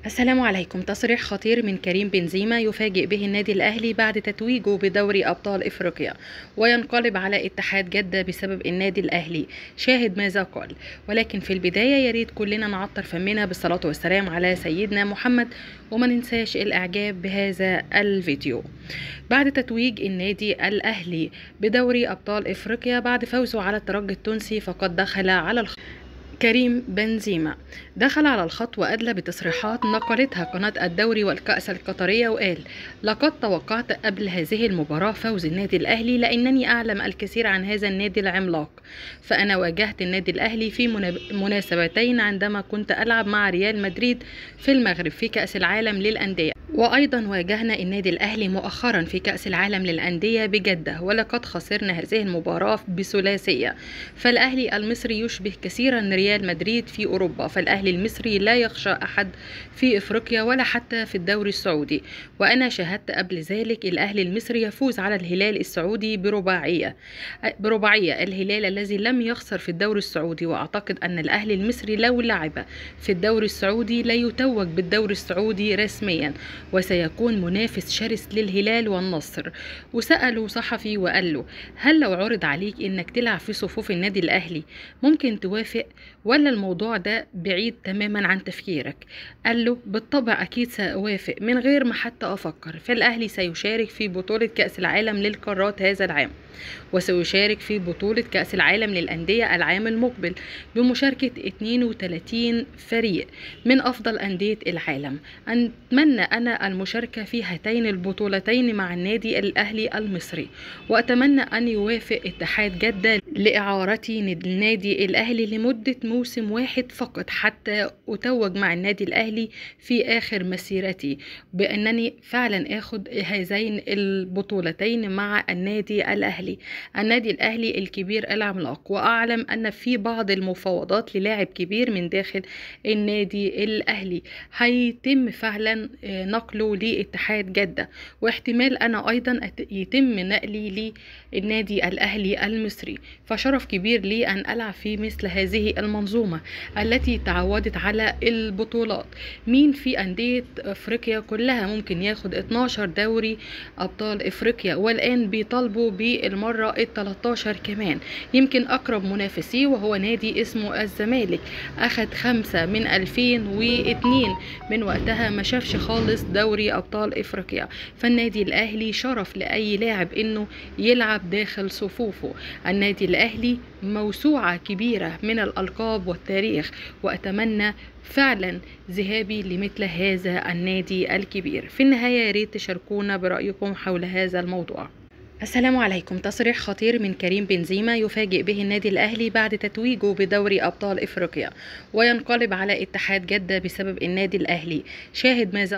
السلام عليكم. تصريح خطير من كريم بنزيما يفاجئ به النادي الأهلي بعد تتويجه بدوري أبطال إفريقيا، وينقلب على اتحاد جدة بسبب النادي الأهلي. شاهد ماذا قال. ولكن في البداية ياريت كلنا نعطر فمنا بالصلاة والسلام على سيدنا محمد، وما ننساش الإعجاب بهذا الفيديو. بعد تتويج النادي الأهلي بدوري أبطال إفريقيا بعد فوزه على الترجي التونسي، فقد دخل على كريم بنزيما على الخط وأدلى بتصريحات نقلتها قناة الدوري والكأس القطرية، وقال: لقد توقعت قبل هذه المباراة فوز النادي الأهلي، لأنني أعلم الكثير عن هذا النادي العملاق. فأنا واجهت النادي الأهلي في مناسبتين، عندما كنت ألعب مع ريال مدريد في المغرب في كأس العالم للأندية، وأيضا واجهنا النادي الأهلي مؤخرا في كأس العالم للأندية بجدة، ولقد خسرنا هذه المباراة بثلاثية. فالأهلي المصري يشبه كثيرا ريال مدريد في أوروبا، فالأهلي المصري لا يخشى أحد في إفريقيا ولا حتى في الدوري السعودي. وأنا شاهدت قبل ذلك الأهلي المصري يفوز على الهلال السعودي برباعية، الهلال الذي لم يخسر في الدوري السعودي. وأعتقد أن الأهلي المصري لو لعب في الدوري السعودي لا يتوج بالدوري السعودي رسميا، وسيكون منافس شرس للهلال والنصر. وسأله صحفي وقال له: هل لو عرض عليك انك تلعب في صفوف النادي الاهلي ممكن توافق، ولا الموضوع ده بعيد تماما عن تفكيرك؟ قال له: بالطبع اكيد سأوافق من غير ما حتى افكر. فالاهلي سيشارك في بطولة كأس العالم للقارات هذا العام، وسيشارك في بطولة كأس العالم للأندية العام المقبل بمشاركة 32 فريق من أفضل أندية العالم. أتمنى أنا المشاركة في هاتين البطولتين مع النادي الأهلي المصري، وأتمنى أن يوافق اتحاد جدة لإعارتي للنادي الأهلي لمدة موسم واحد فقط، حتى أتوج مع النادي الأهلي في آخر مسيرتي بأنني فعلا أخذ هذين البطولتين مع النادي الأهلي الكبير العملاق. وأعلم أن في بعض المفاوضات للاعب كبير من داخل النادي الأهلي هيتم فعلا نقله لاتحاد جدة، واحتمال أنا أيضا يتم نقلي للنادي الأهلي المصري. فشرف كبير لي أن ألعب في مثل هذه المنظومة التي تعودت على البطولات. مين في أندية أفريقيا كلها ممكن ياخد 12 دوري أبطال إفريقيا، والآن بيطالبوا بالمرة ال13 كمان. يمكن أقرب منافسي وهو نادي اسمه الزمالك، أخد 5 من 2002، من وقتها ما شافش خالص دوري أبطال إفريقيا. فالنادي الأهلي شرف لأي لاعب إنه يلعب داخل صفوفه. النادي الأهلي موسوعة كبيرة من الألقاب والتاريخ، وأتمنى فعلا ذهابي لمثل هذا النادي الكبير. في النهاية ياريت تشاركونا برأيكم حول هذا الموضوع. السلام عليكم. تصريح خطير من كريم بنزيما يفاجئ به النادي الأهلي بعد تتويجه بدوري أبطال إفريقيا، وينقلب على اتحاد جدة بسبب النادي الأهلي. شاهد ماذا